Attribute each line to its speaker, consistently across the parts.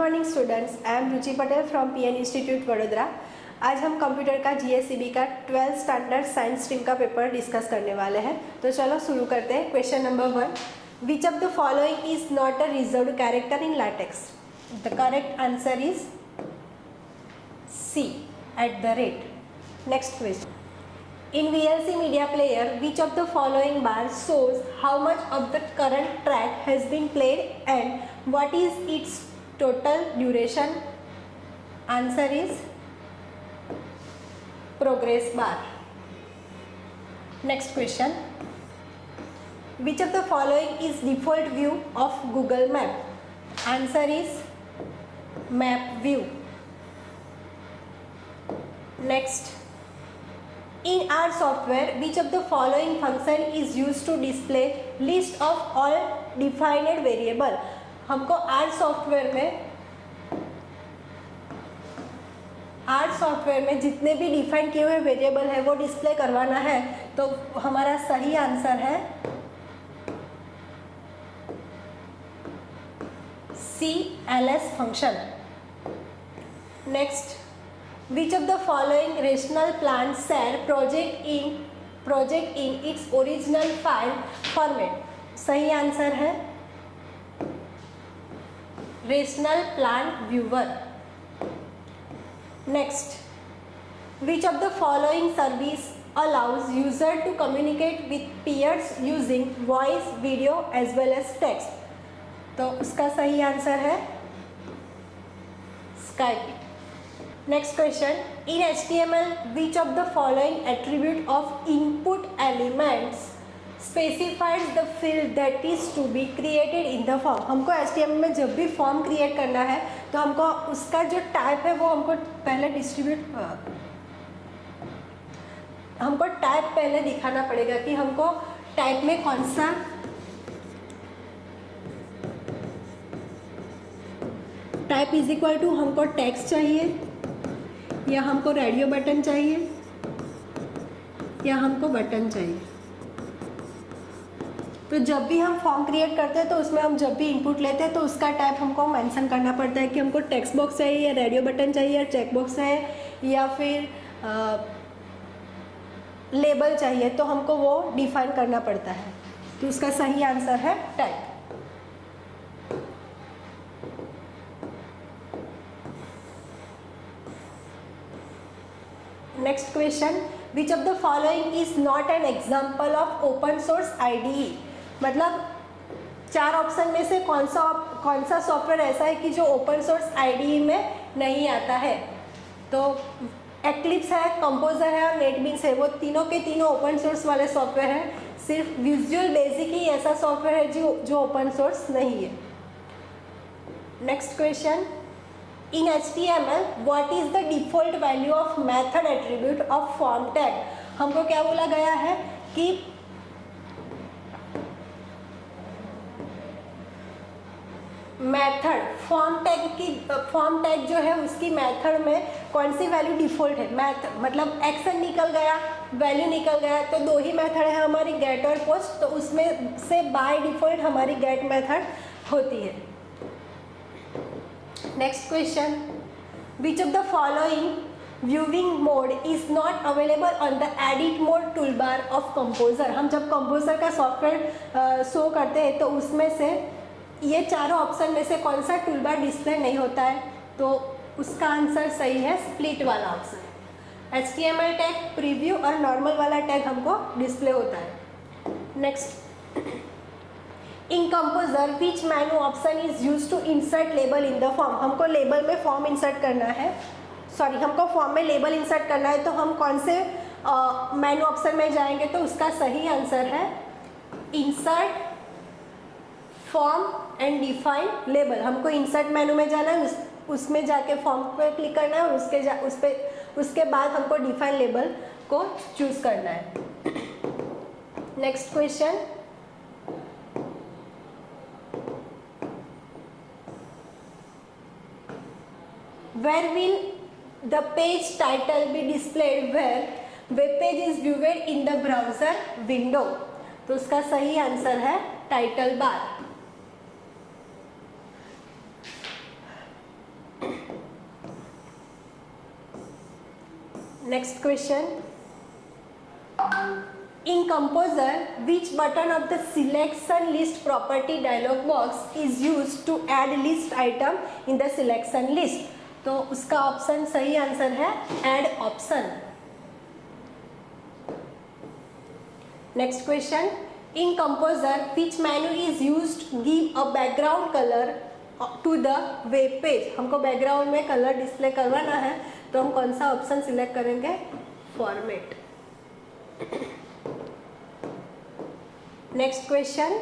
Speaker 1: Morning students, I am Ruchi Patel from PN institute Vadodara. आज हम computer का जीएसईबी का 12th स्टैंडर्ड साइंस स्ट्रीम का पेपर डिस्कस करने वाले हैं। तो चलो शुरू करते हैं। Question number 1, which of the following is not a reserved character in LaTeX? The correct answer is C, @ next question, in VLC media player, which of the following bar shows how much of the current track has been played and what is its total duration? Answer is progress bar. Next question, which of the following is default view of Google Map? Answer is map view. Next, in our software, which of the following function is used to display list of all defined variable? हमको are software में जितने भी define किए हुए variable है वो display करवाना है। तो हमारा सही आंसर है सी, ls function. Next, which of the following rational plan share project in its original file format? सही आंसर है rational plan viewer. Next, which of the following service allows user to communicate with peers using voice, video as well as text? तो उसका सही answer है Skype. Next question, in HTML, which of the following attribute of input elements specifies the field that is to be created in the form? हमको HTML में जब भी form create करना है तो हमको उसका जो टाइप है वो हमको पहले हमको टाइप पहले दिखाना पड़ेगा कि हमको टाइप में कौन सा टाइप इज इक्वल टू हमको टेक्स्ट चाहिए या हमको रेडियो बटन चाहिए या हमको बटन चाहिए। तो जब भी हम फॉर्म क्रिएट करते हैं तो उसमें हम जब भी इनपुट लेते हैं तो उसका टाइप हमको मेंशन करना पड़ता है कि हमको टेक्स्ट बॉक्स चाहिए या रेडियो बटन चाहिए या चेक बॉक्स है या फिर लेबल चाहिए, तो हमको वो डिफाइन करना पड़ता है। तो उसका सही आंसर है type. Next question, which of the following is not an example of open source IDE? मतलब 4 ऑप्शन में से कौन सा सॉफ्टवेयर ऐसा है कि जो ओपन सोर्स IDE में नहीं आता है? तो एक्लिप्स है, कंपोजर है और नेटबीन्स है। वो तीनों के तीनों ओपन सोर्स वाले सॉफ्टवेयर हैं। सिर्फ विजुअल बेसिक ही ऐसा सॉफ्टवेयर है जो ओपन सोर्स नहीं है। Next question, in HTML, what is the default value of method attribute of form tag? हमको क्या बोला गया है कि मेथड फॉर्म टैग जो है उसकी मेथड में कौन सी वैल्यू डिफॉल्ट है? मतलब एक्शन निकल गया, वैल्यू निकल गया, तो 2 ही मेथड है हमारी, गेट और पोस्ट। तो उसमें से बाय डिफॉल्ट हमारी गेट मेथड होती है। Next question, which of the following viewing mode is not available on the edit mode toolbar of composer? हम जब कंपोजर का सॉफ्टवेयर शो करते हैं तो उसमें से ये चारों ऑप्शन में से कौन सा टूलबार डिस्प्ले नहीं होता है? तो उसका आंसर सही है स्प्लिट वाला ऑप्शन। HTML टैग, प्रीव्यू और नॉर्मल वाला टैग हमको डिस्प्ले होता है। Next, in composer which menu option is use to insert label in the form? हमको लेबल में फॉर्म इंसर्ट करना है, हमको फॉर्म में लेबल इंसर्ट करना है, तो हम कौन से मेनू ऑप्शन में जाएंगे? तो उसका सही आंसर है insert form and define label. हमको इंसर्ट मेनू में जाना है, उसमें जाके फॉर्म पे क्लिक करना है और उसके बाद हमको डिफाइन लेबल को चूज करना है। Next question, where will the page title be displayed where web page is viewed in the browser window? तो उसका सही आंसर है title bar. Next question, in composer which button of the selection list property dialog box is used to add list item in the selection list? तो उसका option सही answer है add option. Next question, in composer which menu is used to give a background color to the web page? हमको background में colour display करवाना है तो हम कौन सा ऑप्शन सिलेक्ट करेंगे? Format. Next question,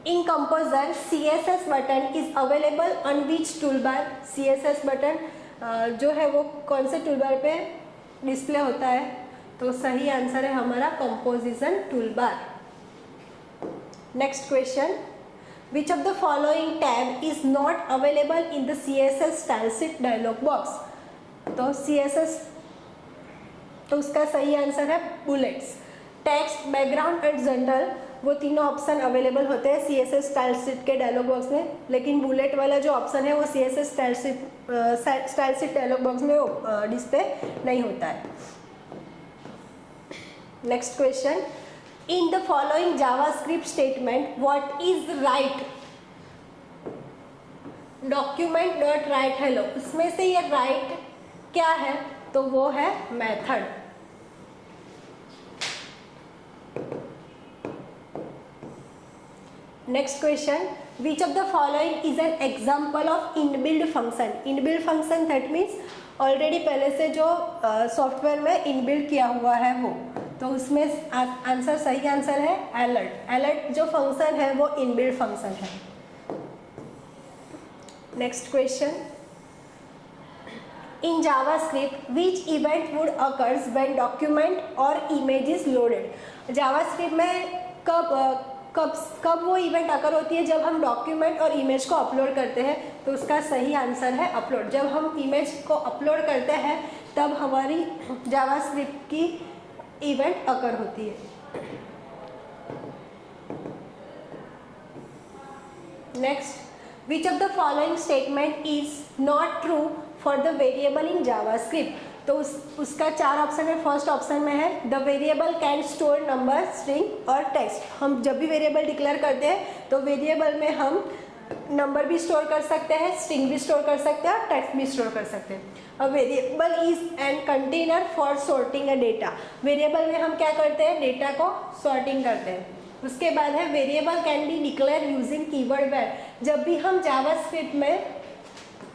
Speaker 1: in composer CSS button is available on which toolbar? CSS button जो है वो कौन से टूलबार पे डिस्प्ले होता है? तो सही आंसर है हमारा composition toolbar. Next question, which of the following tab is not available in the CSS style sheet dialog box? तो CSS तो उसका सही आंसर है bullets. Text, background and general वो तीनों ऑप्शन अवेलेबल होते हैं CSS स्टाइल शीट के डायलॉग बॉक्स में, लेकिन बुलेट वाला जो ऑप्शन है वो CSS style sheet dialog box में डिस्प्ले नहीं होता है. Next question, in the following JavaScript statement what is right document dot right hello? उसमें से ये राइट क्या है? तो वो है method. Next question, which of the following is an example of inbuilt function? Inbuilt function that means already पहले से जो सॉफ्टवेयर में इनबिल्ड किया हुआ है वो. तो उसमें आंसर सही आंसर है अलर्ट. अलर्ट जो फंक्शन है वो इनबिल्ड फंक्शन है. Next question, in JavaScript which event would occurs when document or image is loaded? JavaScript में कब वो इवेंट अकर होती है? जब हम डॉक्यूमेंट और इमेज को अपलोड करते हैं. तो उसका सही आंसर है अपलोड. जब हम इमेज को अपलोड करते हैं तब हमारी जावास्क्रिप्ट की इवेंट अकर होती है. Next, which of the following statement is not true for the variable in JavaScript? तो उसका 4 ऑप्शन है. फर्स्ट ऑप्शन में है the variable can store number, string और टेक्स्ट. हम जब भी वेरिएबल डिक्लेयर करते हैं तो वेरिएबल में हम नंबर भी स्टोर कर सकते हैं, स्ट्रिंग भी स्टोर कर सकते हैं और टेक्स्ट भी स्टोर कर सकते हैं. A variable is an container for sorting a data. Variable में हम क्या करते हैं? डेटा को सॉर्टिंग करते हैं. उसके बाद है variable can be declare using keyword var. जब भी हम जावास्क्रिप्ट में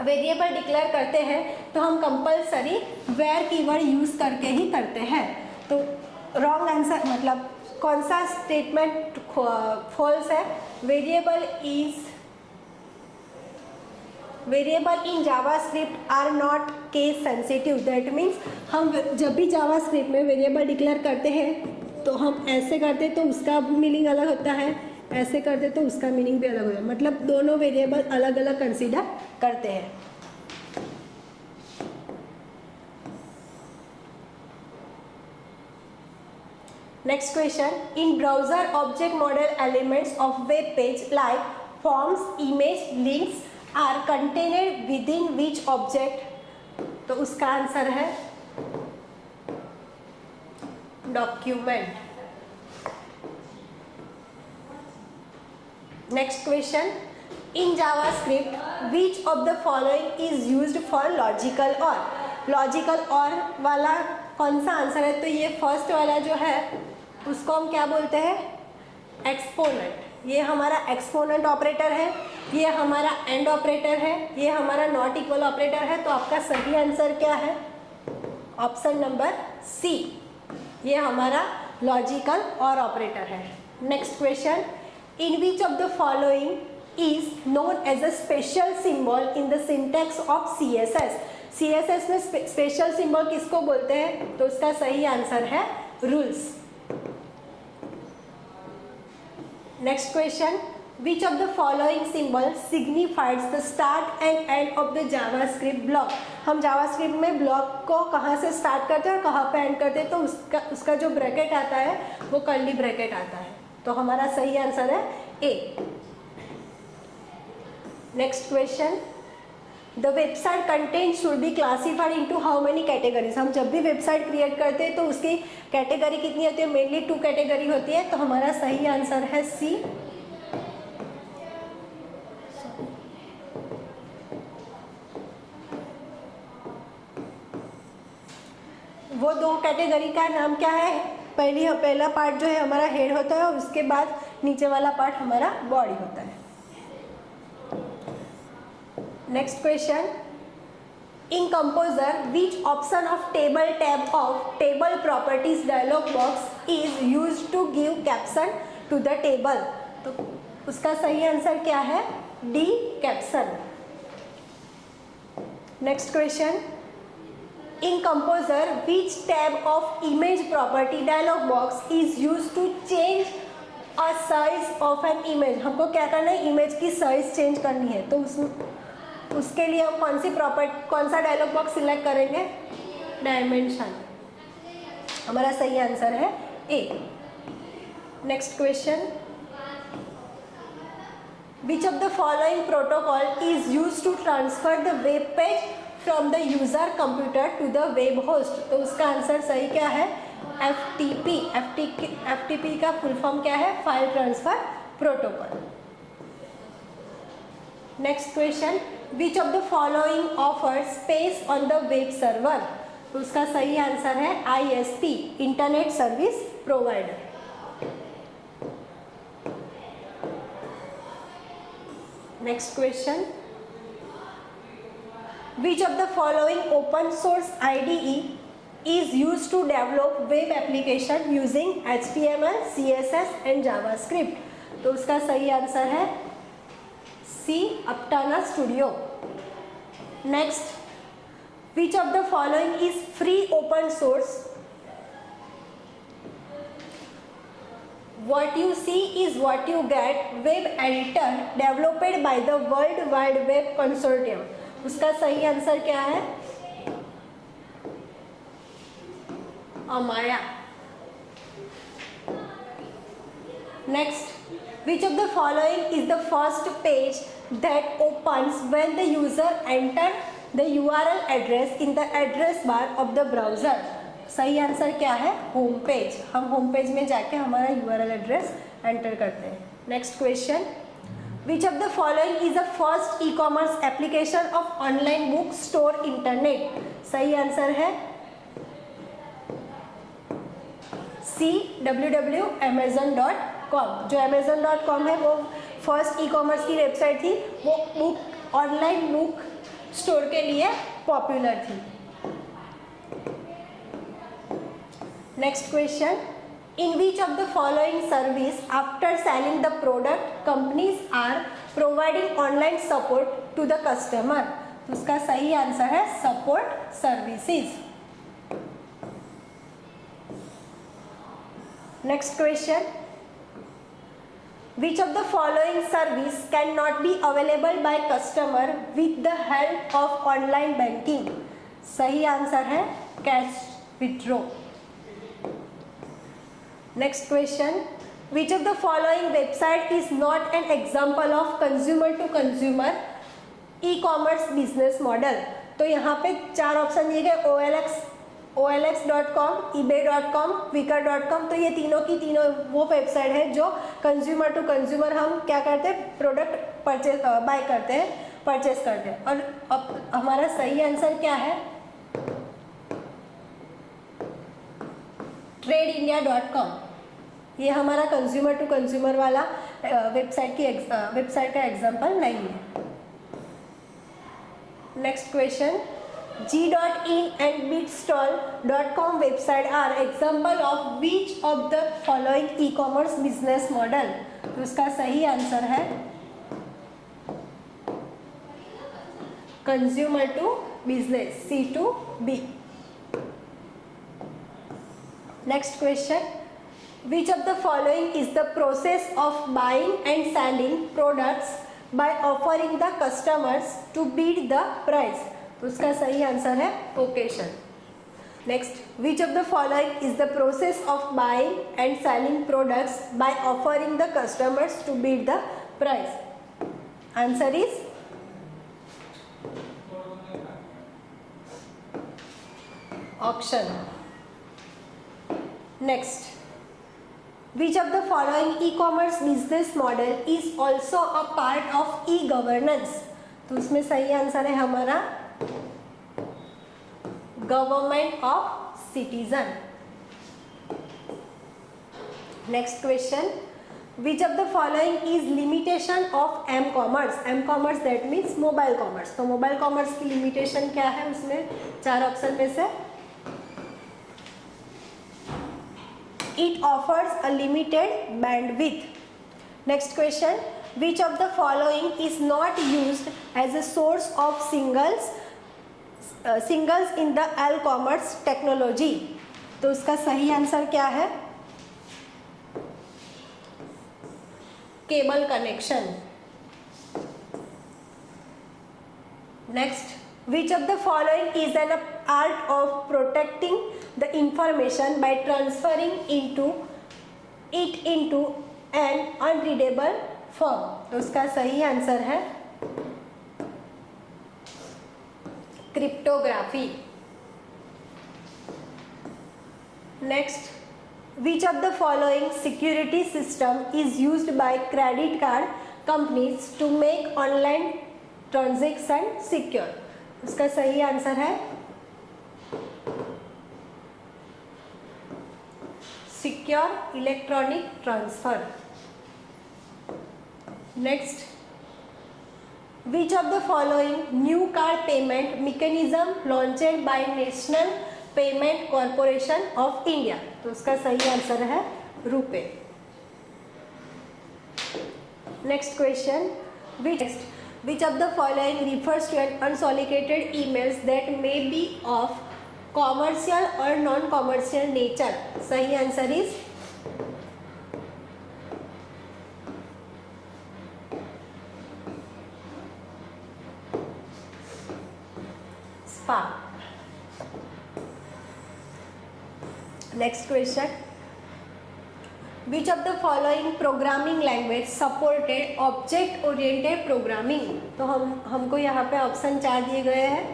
Speaker 1: वेरिएबल डिक्लेयर करते हैं तो हम कंपलसरी वेयर कीवर्ड यूज करके ही करते हैं. तो रॉन्ग आंसर मतलब कौन सा स्टेटमेंट फॉल्स है? Variable in JavaScript are not case sensitive. That means हम जब भी जावास्क्रिप्ट में वेरिएबल डिक्लेयर करते हैं तो हम ऐसे करते तो उसका मीनिंग अलग होता है, ऐसे करते तो उसका मीनिंग भी अलग होता है. मतलब दोनों वेरिएबल अलग अलग कंसीडर करते हैं. Next question, in browser object model elements of web page like forms, image, links are contained within which object? तो उसका आंसर है document. Next question, in JavaScript which of the following is used for logical or? Logical or वाला कौन सा answer है? तो ये first वाला जो है उसको हम क्या बोलते हैं? एक्सपोनेंट. ये हमारा एक्सपोनेंट ऑपरेटर है, ये हमारा एंड ऑपरेटर है, ये हमारा नॉट इक्वल ऑपरेटर है. तो आपका सही आंसर क्या है? Option number C. ये हमारा लॉजिकल और ऑपरेटर है. Next question, in which of the following is known as a special symbol in the syntax of CSS? CSS में स्पेशल सिंबल किसको बोलते हैं? तो उसका सही आंसर है rules. Next question, which of the following symbol signifies the start and end of the JavaScript block? हम JavaScript में ब्लॉक को कहाँ से स्टार्ट करते हैं और कहाँ पे एंड करते हैं? तो उसका जो ब्रैकेट आता है वो कर्ली ब्रैकेट आता है. तो हमारा सही आंसर है A. Next question, the website content should be classified into how many categories. हम जब भी वेबसाइट क्रिएट करते हैं तो उसकी कैटेगरी कितनी होती है? मेनली 2 कैटेगरी होती है। तो हमारा सही आंसर है सी। वो 2 कैटेगरी का नाम क्या है? पहला पार्ट जो है हमारा हेड होता है और उसके बाद नीचे वाला पार्ट हमारा बॉडी होता है। Next question, in composer which option of table tab of table properties dialog box is used to give caption to the table? तो उसका सही आंसर क्या है? D, caption. Next question, in composer which tab of image property dialog box is used to change a size of an image? हमको क्या करना है? Image की साइज चेंज करनी है। तो उसके लिए हम कौन सा डायलॉग बॉक्स सिलेक्ट करेंगे? डायमेंशन। हमारा सही आंसर है A. Next question, which of the following protocol is used to transfer the web page from the user computer to the web host? तो उसका आंसर सही क्या है? FTP। FTP का फुल फॉर्म क्या है? File transfer protocol. Next question, which of the following offer space on the web server? तो उसका सही आंसर है ISP, internet service provider. Next question, which of the following open source IDE is used to develop web application using HTML, CSS and JavaScript? तो उसका सही answer है C, Aptana Studio। Next, which of the following is free open source? What you see is what you get web editor developed by the World Wide Web Consortium। उसका सही answer क्या है? Amaya. Next, which of the following is the first page that opens when the user enter the URL address in the address bar of the browser? सही answer क्या है? Home page. हम home page में जाके हमारा URL address enter करते हैं। Next question, which of the following is the first e-commerce application of online book store internet? सही आंसर है C, www.amazon.com। जो amazon.com है वो फर्स्ट ई-कॉमर्स की वेबसाइट थी। वो बुक ऑनलाइन बुक स्टोर के लिए पॉपुलर थी। Next question, in which of the following service after selling the product companies are providing online support to the customer? तो उसका सही आंसर है support services. Next question, which of the following service cannot be available by customer with the help of online banking? सही answer है cash withdraw. Next question, which of the following website is not an example of consumer to consumer e-commerce business model? तो यहाँ पे 4 option दिए गए, OLX.com, eBay.com, Wicker.com। तो ये तीनों की तीनों वो वेबसाइट है जो कंज्यूमर टू कंज्यूमर हम क्या करते हैं? प्रोडक्ट बाय करते हैं, परचेस करते हैं। और अब हमारा सही आंसर क्या है? TradeIndia.com। ये हमारा कंज्यूमर टू कंज्यूमर वाला वेबसाइट का एग्जांपल नहीं है। Next question, G.in and Bitstall.com website are example of which of the following e-commerce business model? तो इसका सही आंसर है consumer to business, C2B। Next question, which of the following is the process of buying and selling products by offering the customers to bid the price? तो उसका सही answer है occasion। Next, which of the following is the process of buying and selling products by offering the customers to bid the price? Answer is auction. Next, which of the following e-commerce business model is also a part of e-governance? तो उसमें सही answer है हमारा government of citizen. Next question, which of the following is limitation of m-commerce? m-commerce that means mobile commerce. तो mobile commerce की limitation क्या है? उसमें 4 ऑप्शन में से it offers a limited bandwidth. Next question, which of the following is not used as a source of singles in the e-commerce technology? तो उसका सही आंसर क्या है? Cable connection. Next, which of the following is an art of protecting the information by transferring it into an unreadable form? तो उसका सही answer है cryptography. Next, which of the following security system is used by credit card companies to make online transaction secure? उसका सही answer है secure electronic transfer. Next, which of the following new card payment mechanism launched by National Payment Corporation of India? तो उसका सही answer है RuPay. Next question, which of the following refers to an unsolicited emails that may be of commercial or non-commercial nature? सही answer is spam. Next question, which of the following programming language supported object oriented programming? तो हमको यहाँ पे option 4 दिए गए हैं.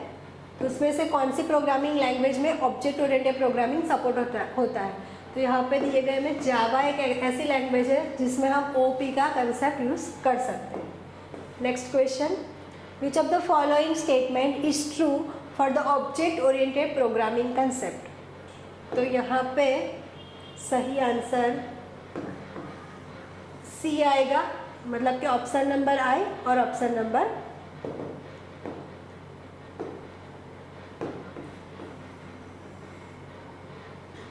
Speaker 1: तो उसमें से कौन सी प्रोग्रामिंग लैंग्वेज में ऑब्जेक्ट ओरिएंटेड प्रोग्रामिंग सपोर्ट होता है? तो यहाँ पे दिए गए में जावा एक ऐसी लैंग्वेज है जिसमें हम ओपी का कंसेप्ट यूज़ कर सकते हैं. Next question, which of the following statement is true for the object oriented programming concept? तो यहाँ पे सही आंसर सी आएगा, मतलब कि ऑप्शन नंबर आई और option number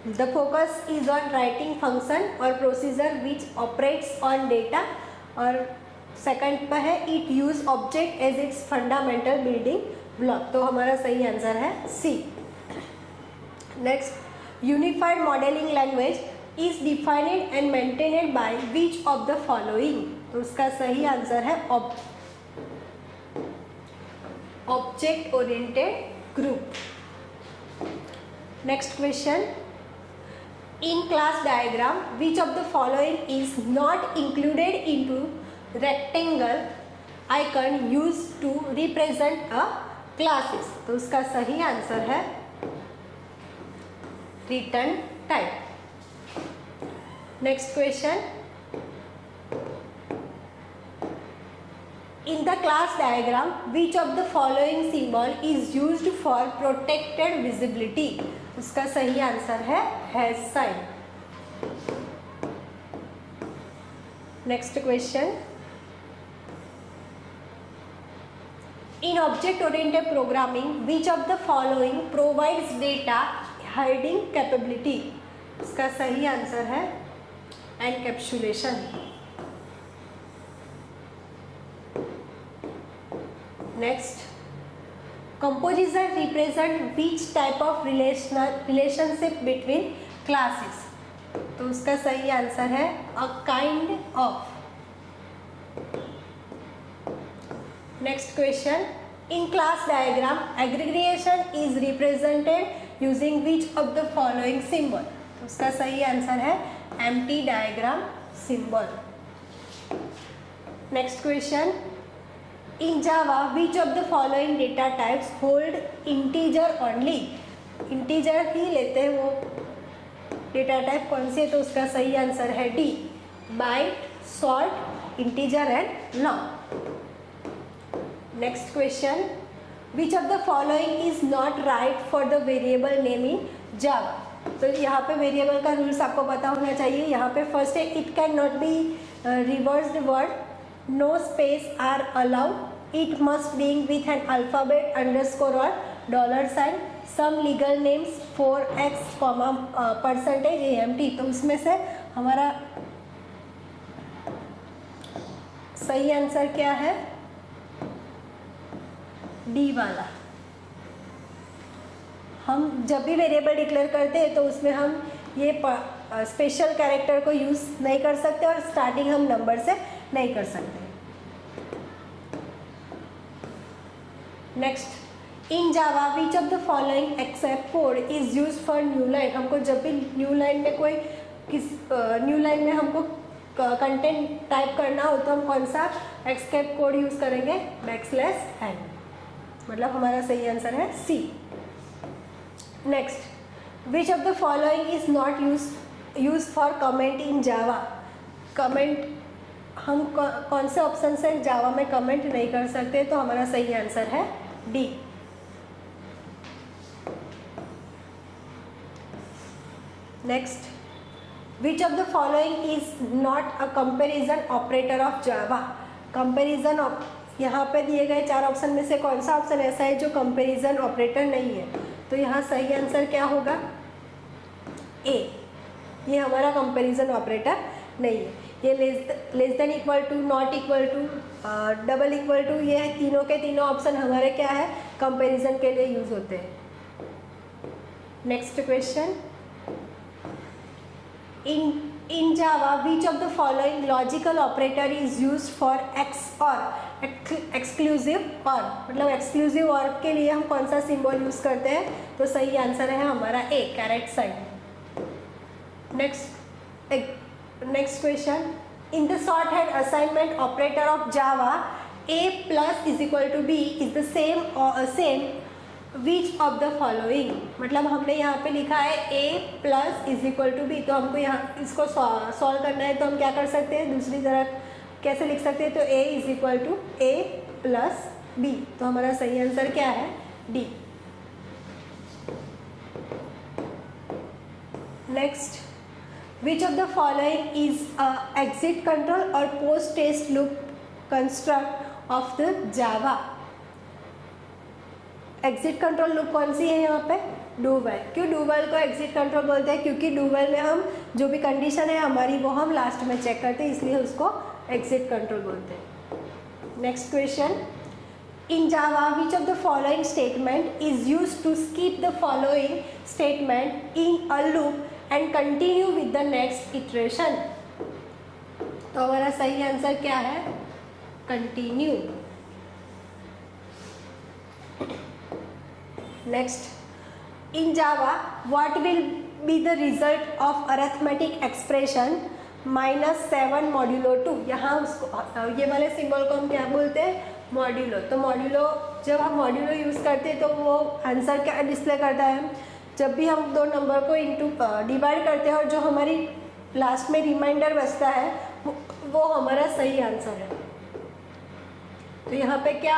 Speaker 1: the focus is on writing function और procedure which operates on data, और सेकंड पर है it use object as its fundamental building block. तो हमारा सही आंसर है C. Next, unified modelling language is defined and maintained by which of the following? तो उसका सही आंसर है object oriented group. Next question, in class diagram which of the following is not included into rectangle icon used to represent a classes? तो उसका सही answer है return type. Next question, in the class diagram which of the following symbol is used for protected visibility? उसका सही answer है hash sign. Next question, in object oriented programming which of the following provides data hiding capability? इसका सही answer है encapsulation. Next, composition represent which type of relationship between classes? तो उसका सही answer है a kind of. Next question, in class diagram aggregation is represented using which of the following symbol? तो उसका सही आंसर है empty diagram symbol. Next question, in Java which of the following data types hold integer only? Integer ही लेते हैं, वो data type कौन सी है, तो उसका सही आंसर है D, byte, short, integer and long. Next question, which of the following is not right for the variable name in Java. तो यहाँ पे वेरिएबल का रूल्स आपको पता होना चाहिए। यहाँ पे फर्स्ट है, it can not be reversed word, no space are allowed, it must being with an alphabet, underscore और dollar sign, some legal names, 4x, percentage, AMT। तो उसमें से हमारा सही आंसर क्या है, डी वाला। हम जब भी वेरिएबल डिक्लेयर करते हैं तो उसमें हम ये स्पेशल कैरेक्टर को यूज़ नहीं कर सकते और स्टार्टिंग हम नंबर से नहीं कर सकते। Next, in Java which of the following except code is use for new line. हमको जब भी न्यू लाइन में कोई न्यू लाइन में हमको कंटेंट टाइप करना हो तो हम कौन सा एक्सेप्ट कोड यूज़ करेंगे, \n। मतलब हमारा सही आंसर है C. Next, which of the following is not use for comment in Java. Comment हम कौन से ऑप्शन से जावा में कमेंट नहीं कर सकते, तो हमारा सही आंसर है D. Next, which of the following is not a comparison operator of Java. Comparison यहाँ पे दिए गए 4 ऑप्शन में से कौन सा ऑप्शन ऐसा है जो कंपेरिजन ऑपरेटर नहीं है, तो यहाँ सही आंसर क्या होगा, ए। ये हमारा कंपेरिजन ऑपरेटर नहीं है। ये less than equal to, not equal to, double equal to, ये तीनों के तीनों ऑप्शन हमारे क्या है, कंपेरिजन के लिए यूज होते हैं। Next question, in Java which of the following logical operator is used for XOR, exclusive OR। मतलब exclusive OR के लिए हम कौन सा सिंबल यूज करते हैं, तो सही आंसर है हमारा A, caret sign. Next question, in the short hand assignment operator of Java a plus is equal to b is the same which of the following. मतलब हमने यहाँ पे लिखा है a plus is equal to B, तो हमको यहाँ इसको सॉल्व करना है, तो हम क्या कर सकते हैं, दूसरी तरफ कैसे लिख सकते हैं, तो a is equal to a plus B. तो हमारा सही आंसर क्या है, D. Next, which of the following is exit control or post test loop construct of the Java. Exit control loop कौन सी है यहाँ पे, डू वाइल। क्यों डू वाइल को एग्जिट कंट्रोल बोलते हैं, क्योंकि डू वाइल में हम जो भी कंडीशन है हमारी वो हम लास्ट में चेक करते हैं, इसलिए उसको एग्जिट कंट्रोल बोलते हैं। Next question, in Java which of the following statement is use to skip the following statement in a loop and continue with the next iteration. तो हमारा सही आंसर क्या है, continue. Next, in Java, what will be the result of arithmetic expression -7 modulo 2। यहाँ उसको ये वाले symbol को हम क्या बोलते हैं, मॉड्यूलो। तो मॉड्यूलो, जब हम मॉड्यूलो यूज़ करते हैं तो वो आंसर क्या डिस्प्ले करता है, जब भी हम दो नंबर को इंटू डिवाइड करते हैं और जो हमारी लास्ट में रिमाइंडर बचता है वो हमारा सही आंसर है। तो यहाँ पे क्या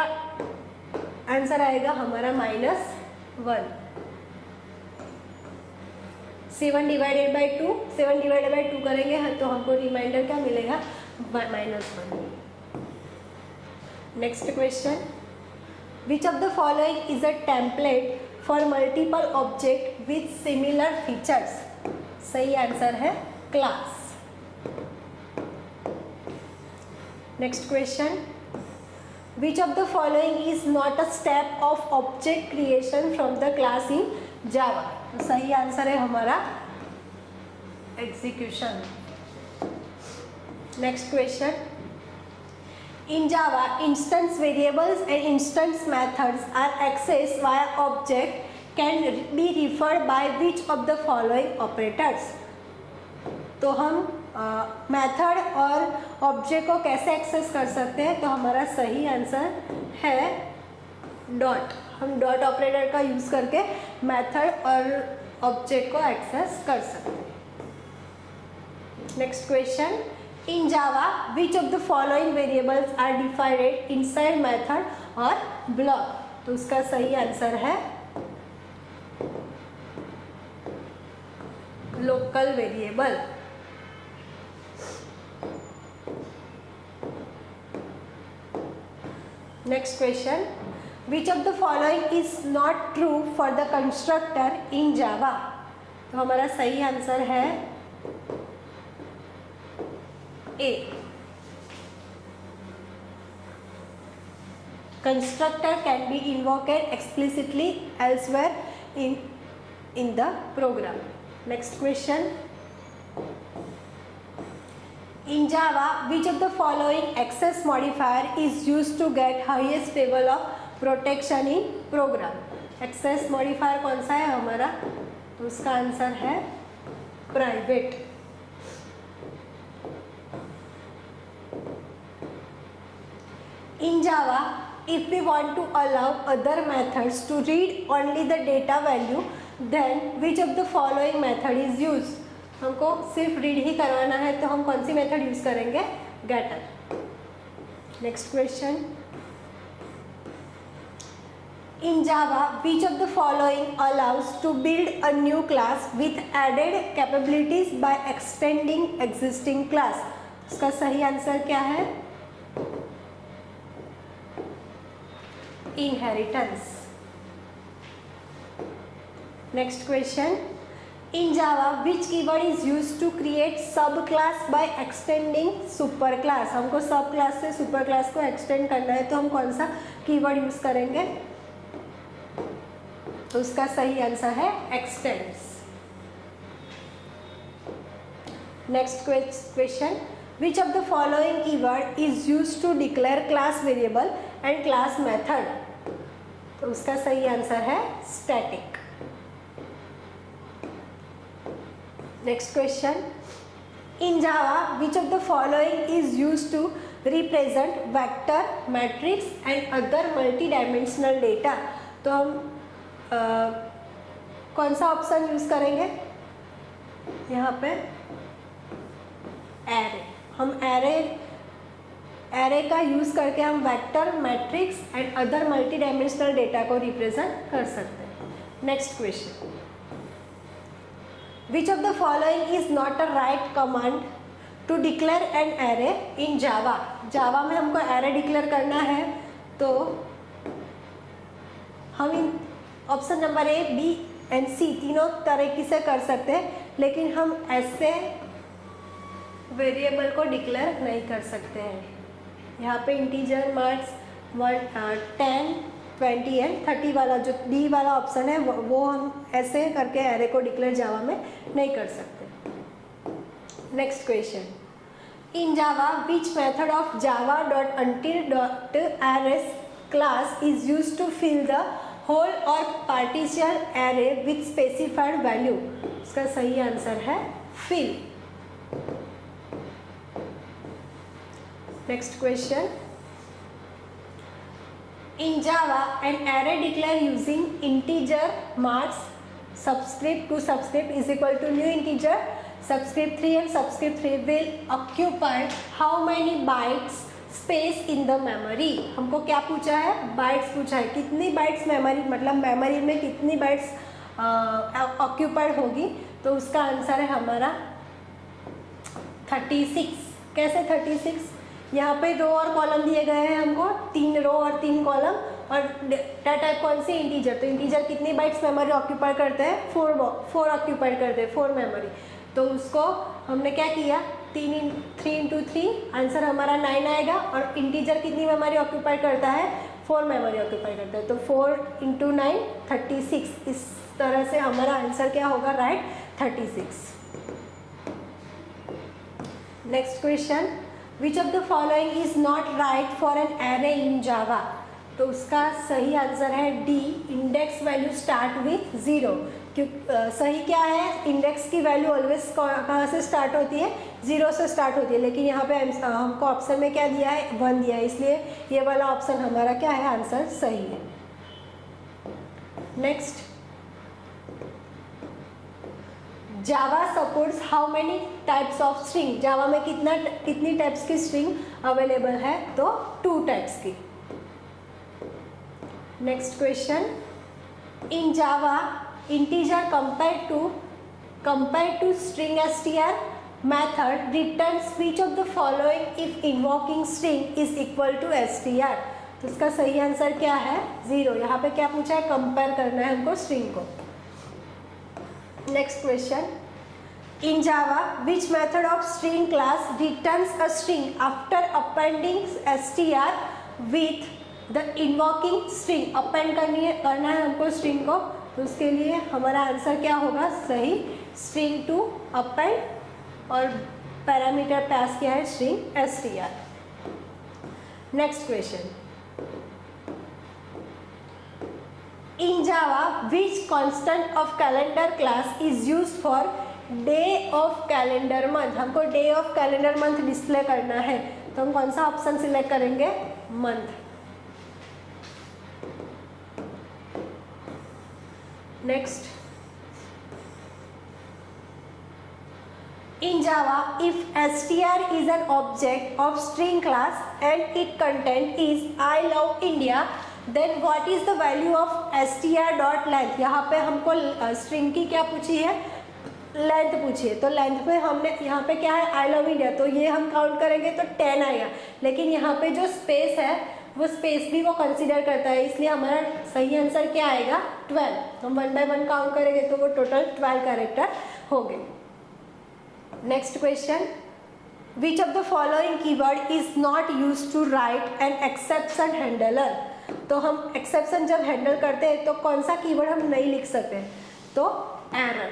Speaker 1: आंसर आएगा हमारा -1। 7 डिवाइडेड बाई 2, 7 डिवाइडेड बाई 2 करेंगे तो हमको रिमाइंडर क्या मिलेगा, -1। Next question, which of the following is a template for multiple object with similar features. सही आंसर है class. Next question, which of the following is not a step of object creation from the class in Java। तो सही answer है हमारा execution. Next question, in Java instance variables and instance methods are access via object can be referred by which of the following operators. तो हम method और object को कैसे access कर सकते हैं, तो हमारा सही आंसर है डॉट, हम डॉट ऑपरेटर का यूज़ करके मेथड और ऑब्जेक्ट को एक्सेस कर सकते हैं। Next question, in Java which of the following variables are defined inside method or block? तो उसका सही आंसर है local variable. Next question, which of the following is not true for the constructor in Java? तो हमारा सही answer है ए, constructor can be invoked explicitly elsewhere in the program. Next question, in Java which of the following access modifier is used to get highest level of protection in program? access modifier कौन सा है हमारा? तो उसका answer है private। In Java, if we want to allow other methods to read only the data value, then which of the following method is used? हमको सिर्फ read ही करवाना है तो हम कौन सी मेथड यूज करेंगे? getter। Next question, in Java which of the following allows to build a new class with added capabilities by extending existing class? उसका सही आंसर क्या है? inheritance। next question, in Java which keyword is used to create subclass by extending superclass? हमको subclass से superclass को extend करना है तो हम कौन सा कीवर्ड यूज करेंगे? तो उसका सही आंसर है extends। next question, which of the following keyword is used to declare class variable and class method? तो उसका सही आंसर है static। Next question, in Java which of the following is used to represent vector, matrix and other multi dimensional data? तो हम कौन सा option use करेंगे यहाँ पे? एरे। हम एरे का यूज करके हम vector, matrix and other multi dimensional data को रिप्रेजेंट कर सकते हैं। Next question, which of the following is not a right command to declare an array in Java? Java में हमको एरे डिक्लेयर करना है तो हम इन option number A, B and C तीनों तरीके से कर सकते हैं, लेकिन हम ऐसे वेरिएबल को डिक्लेयर नहीं कर सकते हैं। यहाँ पे इंटीजर, मार्क्स 10, 20 एंड 30 वाला जो डी वाला ऑप्शन है वो हम ऐसे करके एरे को डिक्लेयर जावा में नहीं कर सकते। Next question, in Java which method of Java dot until dot arrays class is use to fill the whole or partition array with specified value? इसका सही आंसर है fill. Next question, in Java an array declare using integer marks subscript to subscript is equal to new integer subscript 3 and subscript 3 will occupy how many bytes space in the memory? हमको क्या पूछा है? Bytes पूछा है। कितनी bytes memory, मतलब memory में कितनी बाइट्स ऑक्यूपाइड होगी? तो उसका आंसर है हमारा 36। कैसे 36? यहाँ पे रो और कॉलम दिए गए हैं हमको, 3 रो और 3 कॉलम, और डेटा टाइप कौन सी? इंटीजर। तो इंटीजर कितनी बाइट्स मेमोरी ऑक्यूपाई करते हैं? 4 ऑक्यूपाइड करते हैं, 4 मेमोरी। तो उसको हमने क्या किया? 3 इंटू 3, आंसर हमारा 9 आएगा। और इंटीजर कितनी मेमोरी ऑक्यूपाई करता है? 4 मेमोरी ऑक्यूपाई करता है। तो 4 इंटू 9 36। इस तरह से हमारा आंसर क्या होगा? Right, 36। Next question, which of the following is not right for an array in Java? तो उसका सही आंसर है D, index value start with 0। क्यों सही क्या है? इंडेक्स की वैल्यू ऑलवेज कहाँ से स्टार्ट होती है? 0 से स्टार्ट होती है, लेकिन यहाँ पे हमको ऑप्शन में क्या दिया है? 1 दिया है, इसलिए ये वाला ऑप्शन हमारा क्या है? आंसर सही है। Next, Java supports how many types of string, Java में कितनी टाइप्स की स्ट्रिंग अवेलेबल है, तो 2 टाइप्स की। Next question, in Java integer compare to string str method returns which of the following if invoking string is equal to str, तो इसका सही answer क्या है, 0। यहाँ पे क्या पूछा है, कंपेयर करना है हमको स्ट्रिंग को। Next question, in Java which method of string class returns a string after appending str with the invoking string, append करना है हमको स्ट्रिंग को, तो उसके लिए हमारा आंसर क्या होगा, सही, स्ट्रिंग टू अपेंड और पैरामीटर पास किया है string str। Next question, in Java which constant of calendar class is used for day of calendar month, हमको day of calendar month display करना है, तो हम कौन सा ऑप्शन सिलेक्ट करेंगे, month. Next, in Java if str is an object of string class and its content is I love India, then what is the value of str dot length, यहाँ पे हमको स्ट्रिंग की क्या पूछी है, length पूछी है, तो लेंथ में हमने यहाँ पे क्या है, आई लव इंडिया, तो ये हम काउंट करेंगे तो 10 आएगा, लेकिन यहाँ पे जो स्पेस है वो स्पेस भी वो कंसीडर करता है, इसलिए हमारा सही आंसर क्या आएगा, 12। हम 1 बाय 1 काउंट करेंगे तो वो टोटल 12 कैरेक्टर होंगे। Next question, which of the following keyword is not use to write an exception handler, तो हम एक्सेप्शन जब हैंडल करते हैं तो कौन सा कीवर्ड हम नहीं लिख सकते, तो एरर।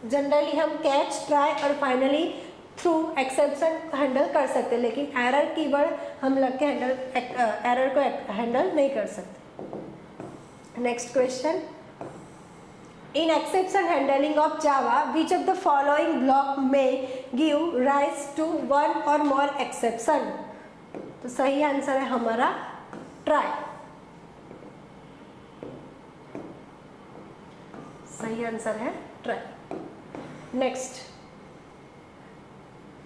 Speaker 1: जनरली हम कैच, ट्राई और फाइनली थ्रू एक्सेप्शन हैंडल कर सकते हैं, लेकिन एरर कीवर्ड हम लग के एरर को हैंडल नहीं कर सकते। Next question, in exception handling of Java which of the following block में गिव राइज टू 1 और मोर एक्सेप्शन, तो सही आंसर है हमारा ट्राई, सही आंसर है try. Next,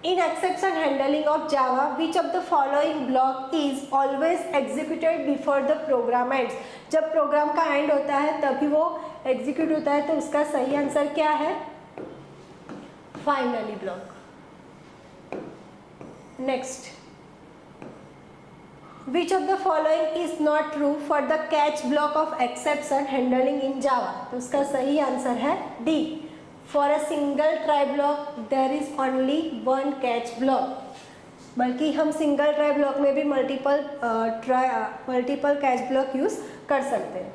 Speaker 1: in exception handling of Java which of the following block is always executed before the program ends, जब program का एंड होता है तभी वो एग्जीक्यूट होता है, तो उसका सही आंसर क्या है, finally block. Next, which of the following is not true for the catch block of exception handling in Java, तो उसका सही आंसर है D, for a single try block there is only 1 catch block, बल्कि हम single try block में भी multiple catch block use कर सकते हैं।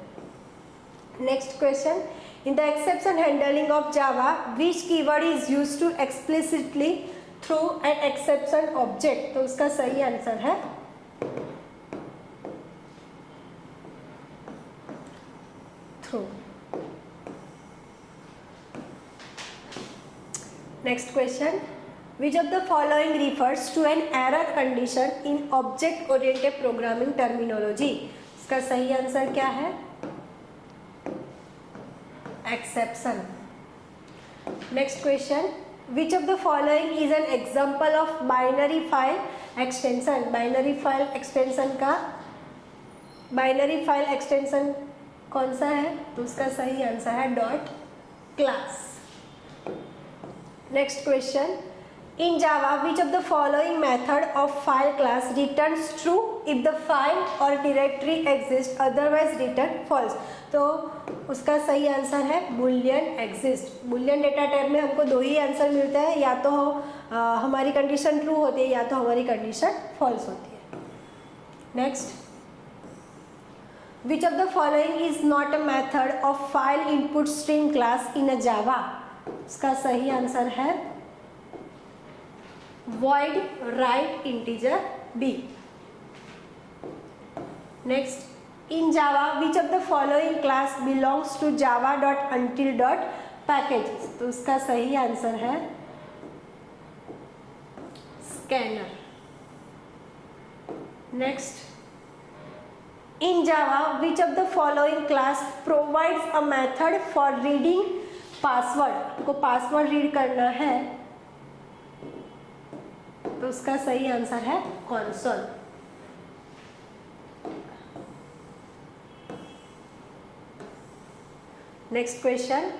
Speaker 1: Next question, in the exception handling of Java which keyword is used to explicitly throw an exception object, तो उसका सही आंसर है throw. Next question, which of the following refers to an error condition in object oriented programming terminology, इसका सही answer क्या है, exception. Next question, which of the following is an example of binary file extension, binary file extension का binary file extension कौन सा है, तो उसका सही आंसर है dot class. Next question, in Java which of the following method of file class returns true if the file or directory exists, otherwise return false, तो उसका सही आंसर है boolean exist। boolean data type में हमको 2 ही answer मिलता है, या तो हमारी कंडीशन ट्रू होती है या तो हमारी कंडीशन फॉल्स होती है। Next, which of the following is not a method of file input string class in a Java, उसका सही आंसर है void write integer b। Next, in Java which of the following class belongs to java.until.packages, तो उसका सही answer है scanner। Next, in Java which of the following class provides a method for reading password, आपको password read करना है तो उसका सही आंसर है console. Next question,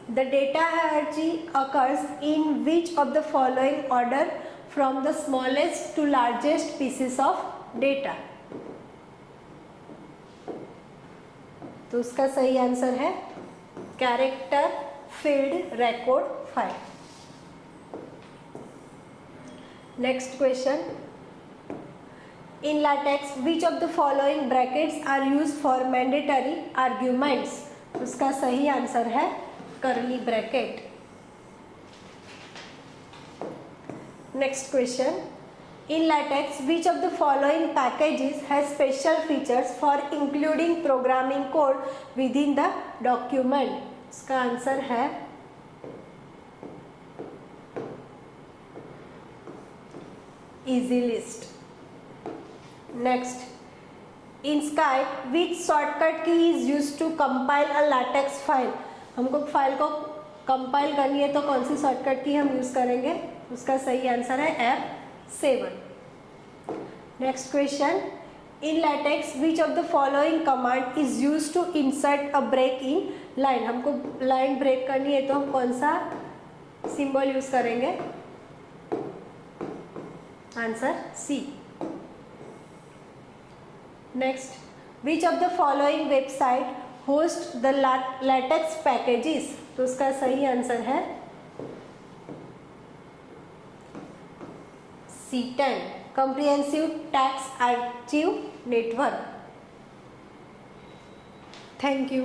Speaker 1: the data hierarchy occurs in which of the following order from the smallest to largest pieces of data? तो उसका सही आंसर है character, field, record, file. Next question, in LaTeX which of the following brackets are used for mandatory arguments? उसका सही answer है curly bracket. Next question, in LaTeX which of the following packages has special features for including programming code within the document? इसका answer है easy list. Next, in sky which shortcut key is use to compile a LaTeX file? हमको file को compile करनी है तो कौन सी shortcut की हम यूज करेंगे? उसका सही आंसर है F7। Next question, in LaTeX which of the following command is use to insert a break in line? हमको लाइन ब्रेक करनी है तो हम कौन सा सिंबल यूज करेंगे? Answer C। Next, which of the following website host the LaTeX packages? तो उसका सही आंसर है C10, comprehensive TeX archive network. Thank you.